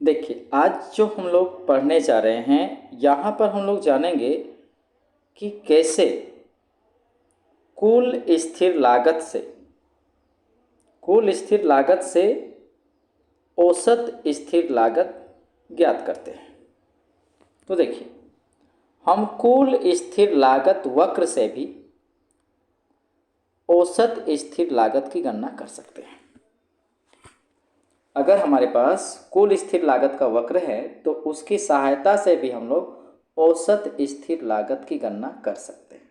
देखिए, आज जो हम लोग पढ़ने जा रहे हैं, यहाँ पर हम लोग जानेंगे कि कैसे कुल स्थिर लागत से औसत स्थिर लागत ज्ञात करते हैं। तो देखिए, हम कुल स्थिर लागत वक्र से भी औसत स्थिर लागत की गणना कर सकते हैं। अगर हमारे पास कुल स्थिर लागत का वक्र है तो उसकी सहायता से भी हम लोग औसत स्थिर लागत की गणना कर सकते हैं।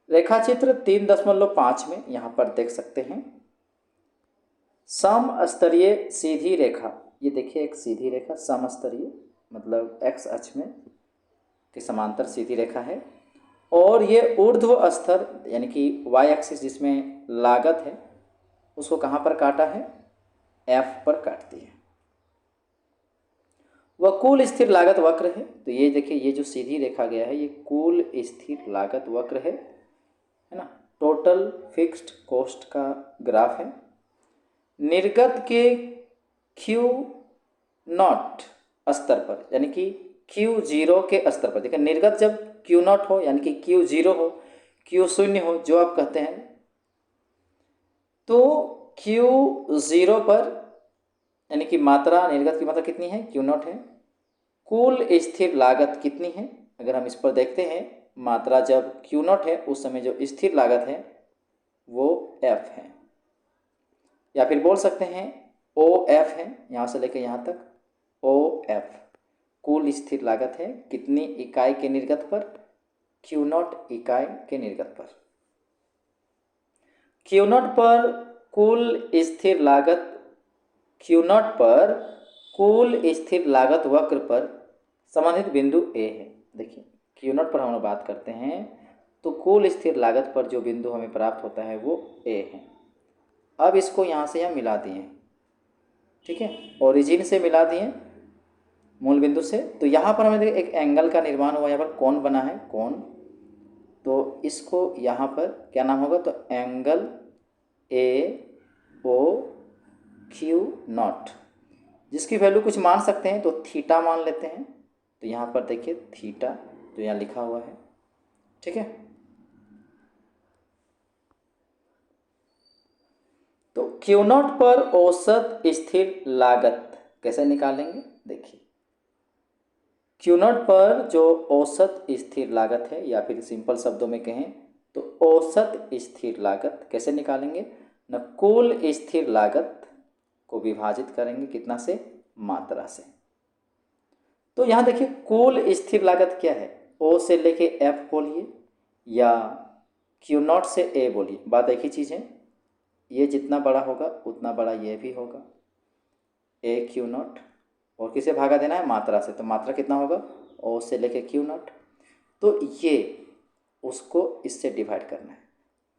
रेखाचित्र 3.5 में यहाँ पर देख सकते हैं। समस्तरीय सीधी रेखा, ये देखिए एक सीधी रेखा समस्तरीय मतलब एक्स अक्ष में के समांतर सीधी रेखा है, और ये ऊर्ध्व स्तर यानी कि वाई एक्सिस जिसमें लागत है उसको कहाँ पर काटा है, एफ पर काटती है। वह कुल स्थिर लागत वक्र है। तो ये देखिए, ये जो सीधी रेखा गया है ये कुल स्थिर लागत वक्र है ना। टोटल फिक्स्ड कॉस्ट का ग्राफ है। निर्गत के क्यू नॉट स्तर पर यानी कि क्यू जीरो के स्तर पर, देखिए निर्गत जब क्यू नॉट हो यानी कि क्यू जीरो हो, क्यू शून्य हो जो आप कहते हैं, तो क्यू जीरो पर यानी कि मात्रा, निर्गत की मात्रा कितनी है, क्यू नॉट है। कुल स्थिर लागत कितनी है, अगर हम इस पर देखते हैं, मात्रा जब क्यू नॉट है उस समय जो स्थिर लागत है वो एफ है, या फिर बोल सकते हैं ओ एफ है। यहाँ से लेकर यहाँ तक ओ एफ कुल स्थिर लागत है। कितनी इकाई के निर्गत पर, क्यू नॉट इकाई के निर्गत पर। क्यू नॉट पर कुल स्थिर लागत, क्यू नॉट पर कुल स्थिर लागत वक्र पर संबंधित बिंदु ए है। देखिए, क्यू नॉट पर हम लोग बात करते हैं तो कुल स्थिर लागत पर जो बिंदु हमें प्राप्त होता है वो ए है। अब इसको यहाँ से यहाँ मिला दिए, ठीक है, ओरिजिन से मिला दिए मूल बिंदु से। तो यहाँ पर हमें देखिए एक एंगल का निर्माण हुआ, यहाँ पर कोण बना है, कोण। तो इसको यहाँ पर क्या नाम होगा, तो angle A O Q naught, जिसकी वैल्यू कुछ मान सकते हैं तो थीटा मान लेते हैं। तो यहाँ पर देखिए थीटा तो यहाँ लिखा हुआ है, ठीक है। तो क्यू नॉट पर औसत स्थिर लागत कैसे निकालेंगे, देखिए क्यू नॉट पर जो औसत स्थिर लागत है, या फिर सिंपल शब्दों में कहें तो औसत स्थिर लागत कैसे निकालेंगे न, कुल स्थिर लागत को विभाजित करेंगे कितना से, मात्रा से। तो यहाँ देखिए कुल स्थिर लागत क्या है, ओ से लेके एफ बोलिए या क्यू नॉट से ए बोलिए, बात एक ही चीज़ है। ये जितना बड़ा होगा उतना बड़ा ये भी होगा, ए क्यू नॉट, और किसे भागा देना है, मात्रा से। तो मात्रा कितना होगा, ओ से लेके क्यू नॉट। तो ये उसको इससे डिवाइड करना है।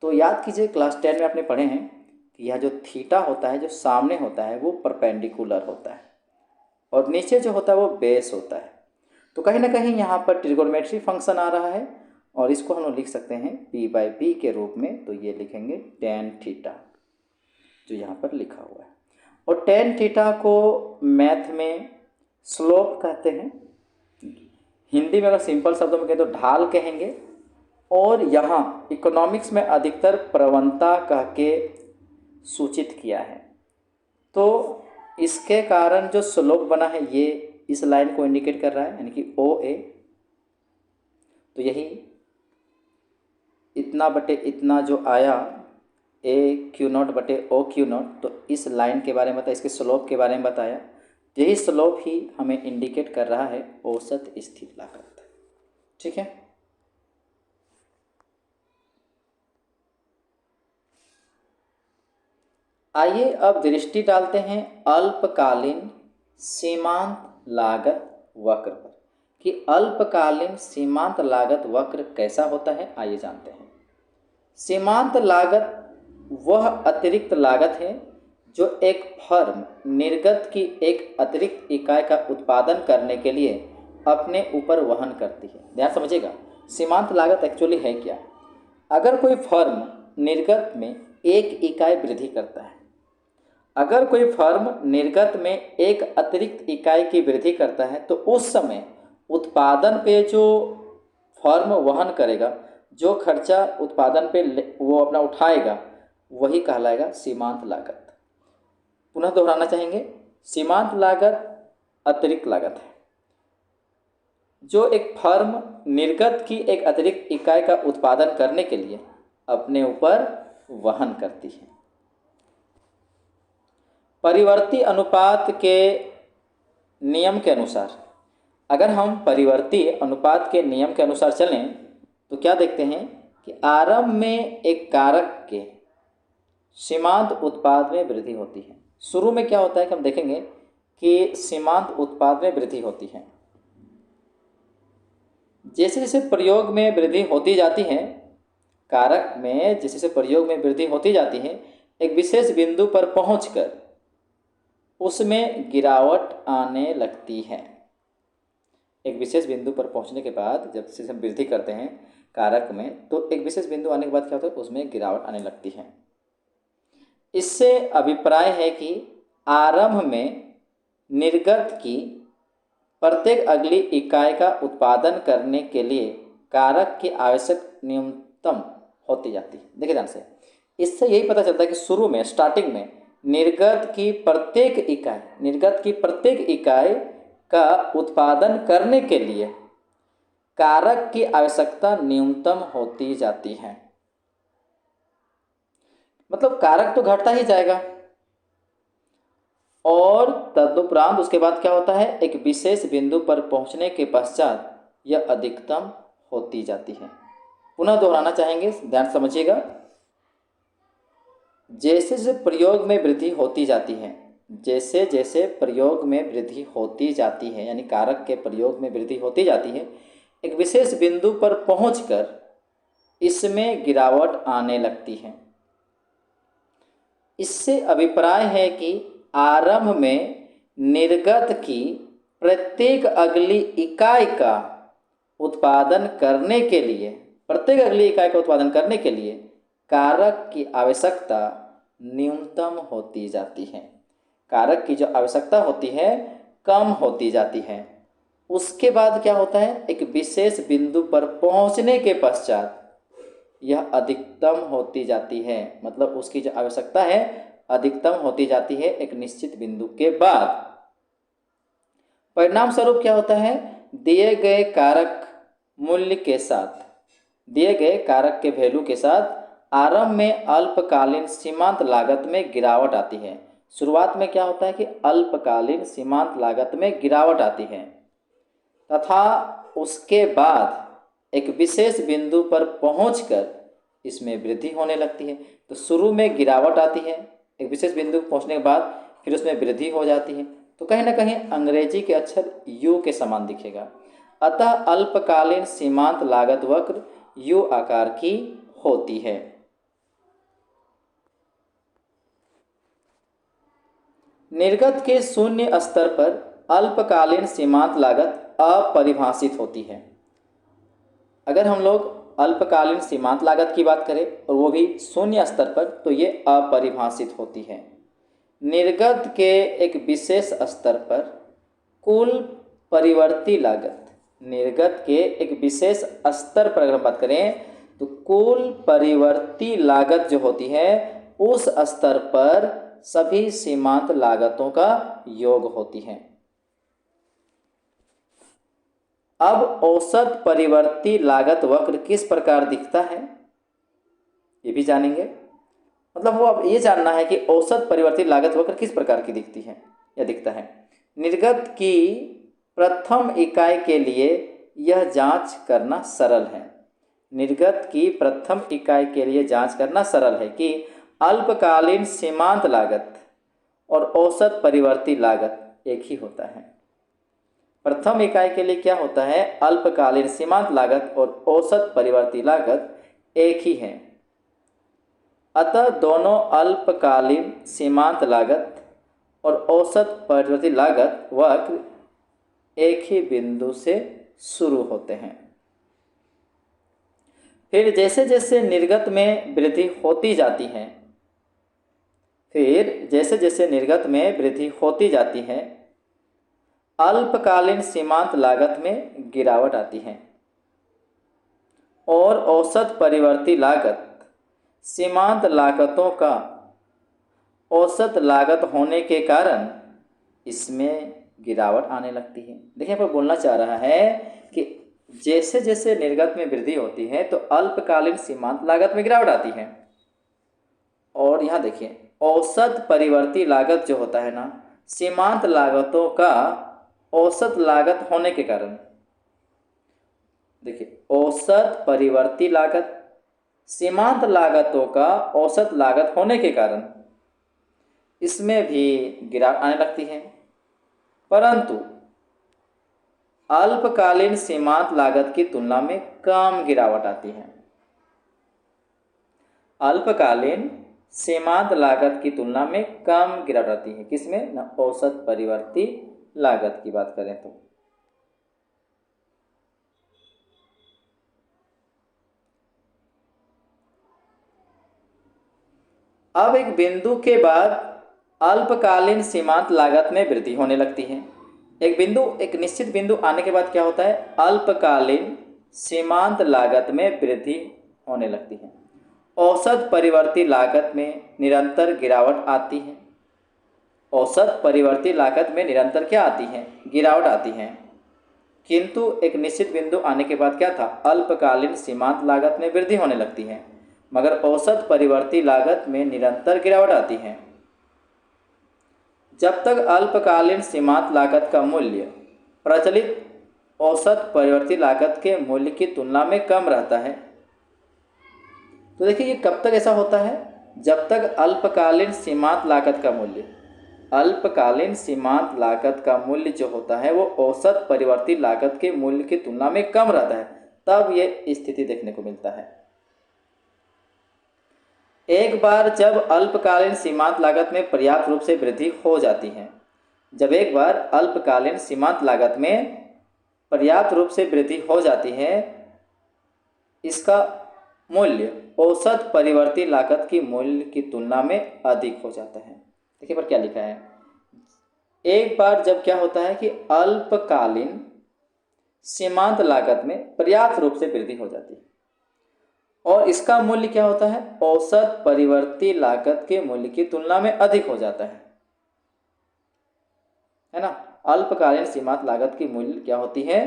तो याद कीजिए क्लास 10 में आपने पढ़े हैं कि यह जो थीटा होता है, जो सामने होता है वो परपेंडिकुलर होता है, और नीचे जो होता है वो बेस होता है। तो कहीं ना कहीं यहाँ पर ट्रिगोनोमेट्री फंक्शन आ रहा है, और इसको हम लोग लिख सकते हैं p/b के रूप में। तो ये लिखेंगे tan थीटा, जो यहाँ पर लिखा हुआ है। और tan थीटा को मैथ में स्लोप कहते हैं, हिंदी में अगर सिंपल शब्दों में कहें तो ढाल कहेंगे, और यहाँ इकोनॉमिक्स में अधिकतर प्रवणता कह के सूचित किया है। तो इसके कारण जो स्लोप बना है ये इस लाइन को इंडिकेट कर रहा है, यानी कि ओ ए। तो यही इतना बटे इतना जो आया, ए क्यू नॉट बटे ओ क्यू नॉट, तो इस लाइन के बारे में बताया, इसके स्लोप के बारे में बताया। यही स्लोप ही हमें इंडिकेट कर रहा है औसत स्थिर लागत, ठीक है। आइए अब दृष्टि डालते हैं अल्पकालीन सीमांत लागत वक्र पर, कि अल्पकालीन सीमांत लागत वक्र कैसा होता है, आइए जानते हैं। सीमांत लागत वह अतिरिक्त लागत है जो एक फर्म निर्गत की एक अतिरिक्त इकाई का उत्पादन करने के लिए अपने ऊपर वहन करती है। ध्यान समझिएगा, सीमांत लागत एक्चुअली है क्या। अगर कोई फर्म निर्गत में एक इकाई वृद्धि करता है, अगर कोई फर्म निर्गत में एक अतिरिक्त इकाई की वृद्धि करता है तो उस समय उत्पादन पे जो फर्म वहन करेगा, जो खर्चा उत्पादन पे वो अपना उठाएगा, वही कहलाएगा सीमांत लागत। पुनः दोहराना चाहेंगे, सीमांत लागत अतिरिक्त लागत है। जो एक फर्म निर्गत की एक अतिरिक्त इकाई का उत्पादन करने के लिए अपने ऊपर वहन करती है। परिवर्ती अनुपात के नियम के अनुसार, अगर हम परिवर्ती अनुपात के नियम के अनुसार चलें तो क्या देखते हैं कि आरंभ में एक कारक के सीमांत उत्पाद में वृद्धि होती है। शुरू में क्या होता है कि हम देखेंगे कि सीमांत उत्पाद में वृद्धि होती है। जैसे जैसे प्रयोग में वृद्धि होती जाती है, कारक में जैसे जैसे प्रयोग में वृद्धि होती जाती है, एक विशेष बिंदु पर पहुंचकर उसमें गिरावट आने लगती है। एक विशेष बिंदु पर पहुंचने के बाद जब से हम वृद्धि करते हैं कारक में, तो एक विशेष बिंदु आने के बाद क्या होता है, उसमें गिरावट आने लगती है। इससे अभिप्राय है कि आरंभ में निर्गत की प्रत्येक अगली इकाई का उत्पादन करने के लिए कारक की आवश्यक न्यूनतम होती जाती है। देखिए ध्यान से, इससे यही पता चलता है कि शुरू में स्टार्टिंग में निर्गत की प्रत्येक इकाई का उत्पादन करने के लिए कारक की आवश्यकता न्यूनतम होती जाती है। मतलब कारक तो घटता ही जाएगा और तदुपरांत उसके बाद क्या होता है, एक विशेष बिंदु पर पहुंचने के पश्चात यह अधिकतम होती जाती है। पुनः दोहराना चाहेंगे, ध्यान समझिएगा। जैसे जैसे प्रयोग में वृद्धि होती जाती है, जैसे जैसे प्रयोग में वृद्धि होती जाती है, यानी कारक के प्रयोग में वृद्धि होती जाती है, एक विशेष बिंदु पर पहुंचकर इसमें गिरावट आने लगती है। इससे अभिप्राय है कि आरंभ में निर्गत की प्रत्येक अगली इकाई का उत्पादन करने के लिए कारक की आवश्यकता न्यूनतम होती जाती है। कारक की जो आवश्यकता होती है कम होती जाती है। उसके बाद क्या होता है, एक विशेष बिंदु पर पहुंचने के पश्चात यह अधिकतम होती जाती है। मतलब उसकी जो आवश्यकता है अधिकतम होती जाती है एक निश्चित बिंदु के बाद। परिणाम स्वरूप क्या होता है, दिए गए कारक मूल्य के साथ, दिए गए कारक के वैल्यू के साथ आरंभ में अल्पकालीन सीमांत लागत में गिरावट आती है। शुरुआत में क्या होता है कि अल्पकालीन सीमांत लागत में गिरावट आती है तथा उसके बाद एक विशेष बिंदु पर पहुंचकर इसमें वृद्धि होने लगती है। तो शुरू में गिरावट आती है, एक विशेष बिंदु पहुंचने के बाद फिर उसमें वृद्धि हो जाती है। तो कहीं ना कहीं अंग्रेजी के अक्षर यू के समान दिखेगा। अतः अल्पकालीन सीमांत लागत वक्र यू आकार की होती है। निर्गत के शून्य स्तर पर अल्पकालीन सीमांत लागत अपरिभाषित होती है। अगर हम लोग अल्पकालीन सीमांत लागत की बात करें और वो भी शून्य स्तर पर, तो ये अपरिभाषित होती है। निर्गत के एक विशेष स्तर पर कुल परिवर्ती लागत, निर्गत के एक विशेष स्तर पर अगर हम बात करें तो कुल परिवर्ती लागत जो होती है उस स्तर पर सभी सीमांत लागतों का योग होती है। अब औसत परिवर्ती लागत वक्र किस प्रकार दिखता है ये भी जानेंगे। मतलब वो अब ये जानना है कि औसत परिवर्ती लागत वक्र किस प्रकार की दिखती है या दिखता है। निर्गत की प्रथम इकाई के लिए यह जांच करना सरल है। निर्गत की प्रथम इकाई के लिए जांच करना सरल है कि अल्पकालीन सीमांत लागत और औसत परिवर्ती लागत एक ही होता है। प्रथम इकाई के लिए क्या होता है, अल्पकालीन सीमांत लागत और औसत परिवर्ती लागत एक ही है। अतः दोनों अल्पकालीन सीमांत लागत और औसत परिवर्ती लागत वक्र एक ही बिंदु से शुरू होते हैं। फिर जैसे जैसे निर्गत में वृद्धि होती जाती है फिर जैसे जैसे निर्गत में वृद्धि होती जाती है, अल्पकालीन सीमांत लागत में गिरावट आती है और औसत परिवर्ती लागत सीमांत लागतों का औसत लागत होने के कारण इसमें गिरावट आने लगती है। देखिए, यहाँ पर बोलना चाह रहा है कि जैसे जैसे निर्गत में वृद्धि होती है तो अल्पकालीन सीमांत लागत में गिरावट आती है। और यहाँ देखिए, औसत परिवर्ती लागत जो होता है ना, सीमांत लागतों का औसत लागत होने के कारण, देखिए औसत परिवर्ती लागत सीमांत लागतों का औसत लागत होने के कारण इसमें भी गिरावट आने लगती है, परंतु अल्पकालीन सीमांत लागत की तुलना में कम गिरावट आती है। अल्पकालीन सीमांत लागत की तुलना में कम गिरावट आती है। किसमें ना, औसत परिवर्ती लागत की बात करें तो। अब एक बिंदु के बाद अल्पकालीन सीमांत लागत में वृद्धि होने लगती है। एक निश्चित बिंदु आने के बाद क्या होता है, अल्पकालीन सीमांत लागत में वृद्धि होने लगती है। औसत परिवर्ती लागत में निरंतर गिरावट आती है। औसत परिवर्ती लागत में निरंतर क्या आती है, गिरावट आती है। किंतु एक निश्चित बिंदु आने के बाद क्या था, अल्पकालीन सीमांत लागत में वृद्धि होने लगती है, मगर औसत परिवर्ती लागत में निरंतर गिरावट आती है। जब तक अल्पकालीन सीमांत लागत का मूल्य प्रचलित औसत परिवर्ती लागत के मूल्य की तुलना में कम रहता है। तो देखिए, ये कब तक ऐसा होता है, जब तक अल्पकालीन सीमांत लागत का मूल्य, अल्पकालीन सीमांत लागत का मूल्य जो होता है वो औसत परिवर्ती लागत के मूल्य की तुलना में कम रहता है, तब ये स्थिति देखने को मिलता है। एक बार जब अल्पकालीन सीमांत लागत में पर्याप्त रूप से वृद्धि हो जाती है, जब एक बार अल्पकालीन सीमांत लागत में पर्याप्त रूप से वृद्धि हो जाती है, इसका मूल्य औसत परिवर्ती लागत की मूल्य की तुलना में अधिक हो जाता है। देखिए पर क्या लिखा है, एक बार जब क्या होता है कि अल्पकालीन सीमांत लागत में पर्याप्त रूप से वृद्धि हो जाती है और इसका मूल्य क्या होता है, औसत परिवर्ती लागत के मूल्य की तुलना में अधिक हो जाता है ना। अल्पकालीन सीमांत लागत की मूल्य क्या होती है,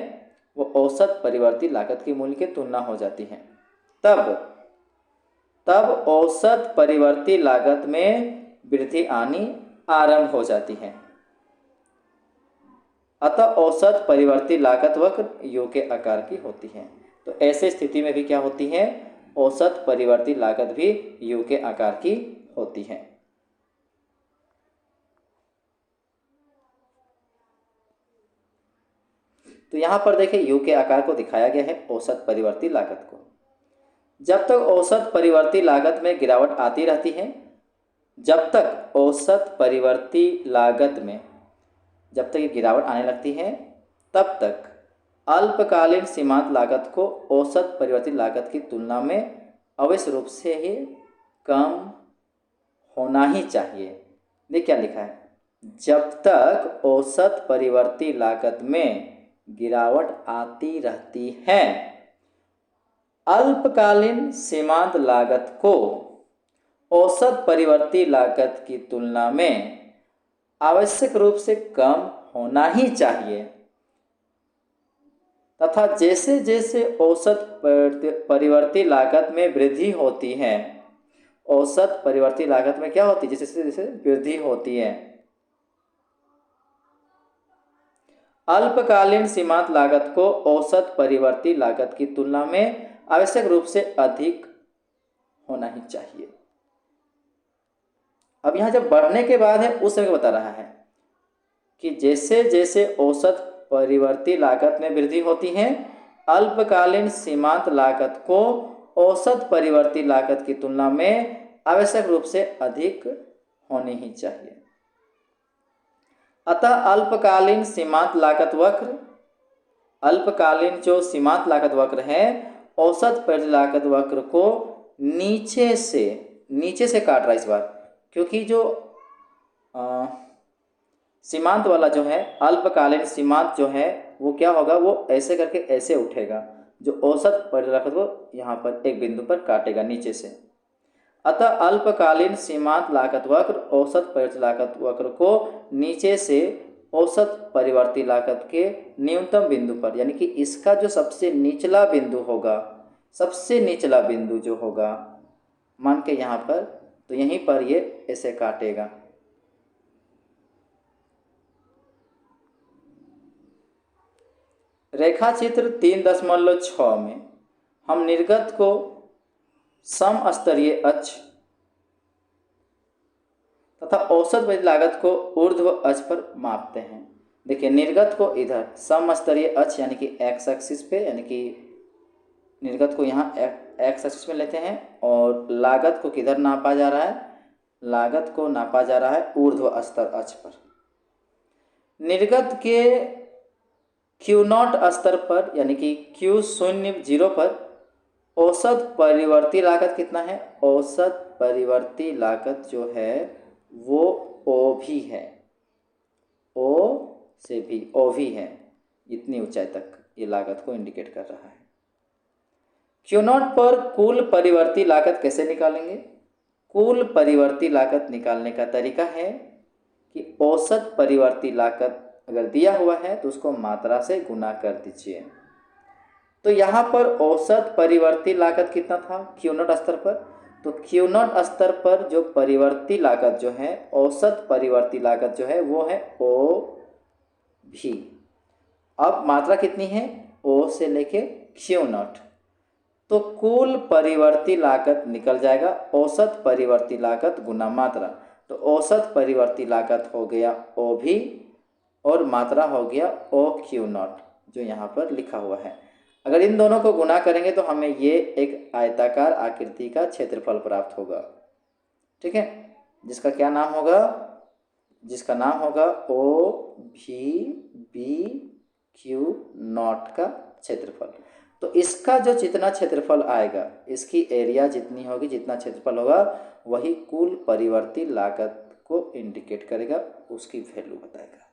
वो औसत परिवर्ती लागत की मूल्य की तुलना हो जाती है। तब औसत परिवर्ती लागत में वृद्धि आनी आरंभ हो जाती है। अतः औसत परिवर्ती लागत वक्र यू के आकार की होती है। तो ऐसे स्थिति में भी क्या होती है, औसत परिवर्ती लागत भी यू के आकार की होती है। तो यहां पर देखिए, यू के आकार को दिखाया गया है औसत परिवर्ती लागत को। जब तक औसत परिवर्ती लागत में गिरावट आती रहती है, जब तक औसत परिवर्ती लागत में जब तक ये गिरावट आने लगती है, तब तक अल्पकालीन सीमांत लागत को औसत परिवर्ती लागत की तुलना में अवश्य रूप से ही कम होना ही चाहिए। देख क्या लिखा है, जब तक औसत परिवर्ती लागत में गिरावट आती रहती है, अल्पकालीन सीमांत लागत को औसत परिवर्ती लागत की तुलना में आवश्यक रूप से कम होना ही चाहिए, तथा जैसे जैसे औसत परिवर्ती लागत में वृद्धि होती है, औसत परिवर्ती लागत में क्या होती है, जैसे जैसे वृद्धि होती है, अल्पकालीन सीमांत लागत को औसत परिवर्ती लागत की तुलना में आवश्यक रूप से अधिक होना ही चाहिए। अब यहां जब बढ़ने के बाद है उस समय बता रहा है कि जैसे जैसे औसत परिवर्ती लागत में वृद्धि होती है, अल्पकालीन सीमांत लागत को औसत परिवर्ती लागत की तुलना में आवश्यक रूप से अधिक होनी ही चाहिए। अतः अल्पकालीन सीमांत लागत वक्र, अल्पकालीन जो सीमांत लागत वक्र है, औसत परिवर्ती लागत वक्र को नीचे से काट रहा है इस बार, क्योंकि जो सीमांत वाला जो है, अल्पकालीन सीमांत जो है वो क्या होगा, वो ऐसे करके ऐसे उठेगा, जो औसत परिलागत को यहाँ पर एक बिंदु पर काटेगा नीचे से। अतः अल्पकालीन सीमांत लागत वक्र औसत परिवर्ती वक्र को नीचे से औसत परिवर्ती लागत के न्यूनतम बिंदु पर, यानी कि इसका जो सबसे निचला बिंदु होगा, सबसे निचला बिंदु जो होगा मान के यहाँ पर, तो यहीं पर ये ऐसे काटेगा। रेखा चित्र 3.6 में हम निर्गत को समस्तरीय अक्ष तथा औसत परिवर्ती लागत को ऊर्ध्व अक्ष पर मापते हैं। देखिए, निर्गत को इधर समस्तरीय अक्ष यानी कि एक्स एक्सिस पे, यानी कि निर्गत को यहाँ एक्स एक्सिस में लेते हैं, और लागत को किधर नापा जा रहा है, लागत को नापा जा रहा है ऊर्ध्व स्तर अक्ष पर। निर्गत के Q0 स्तर पर, यानी कि Q0 पर औसत परिवर्ती लागत कितना है, औसत परिवर्ती लागत जो है वो O भी है, O से भी O भी है, इतनी ऊंचाई तक ये लागत को इंडिकेट कर रहा है। Q0 पर कुल परिवर्ती लागत कैसे निकालेंगे? कुल परिवर्ती लागत निकालने का तरीका है कि औसत परिवर्ती लागत अगर दिया हुआ है तो उसको मात्रा से गुना कर दीजिए। तो यहाँ पर औसत परिवर्ती लागत कितना था Q0 स्तर पर, तो Q0 स्तर पर जो परिवर्ती लागत जो है, औसत परिवर्ती लागत जो है वो है O भी। अब मात्रा कितनी है, O से लेके Q0, तो कुल परिवर्ती लागत निकल जाएगा औसत परिवर्ती लागत गुना मात्रा। तो औसत परिवर्ती लागत हो गया O भी और मात्रा हो गया OQ0 जो यहाँ पर लिखा हुआ है। अगर इन दोनों को गुना करेंगे तो हमें ये एक आयताकार आकृति का क्षेत्रफल प्राप्त होगा। ठीक है, जिसका क्या नाम होगा, जिसका नाम होगा OVBQ0 का क्षेत्रफल। तो इसका जो जितना क्षेत्रफल आएगा, इसकी एरिया जितनी होगी, जितना क्षेत्रफल होगा, वही कुल परिवर्ती लागत को इंडिकेट करेगा, उसकी वैल्यू बताएगा।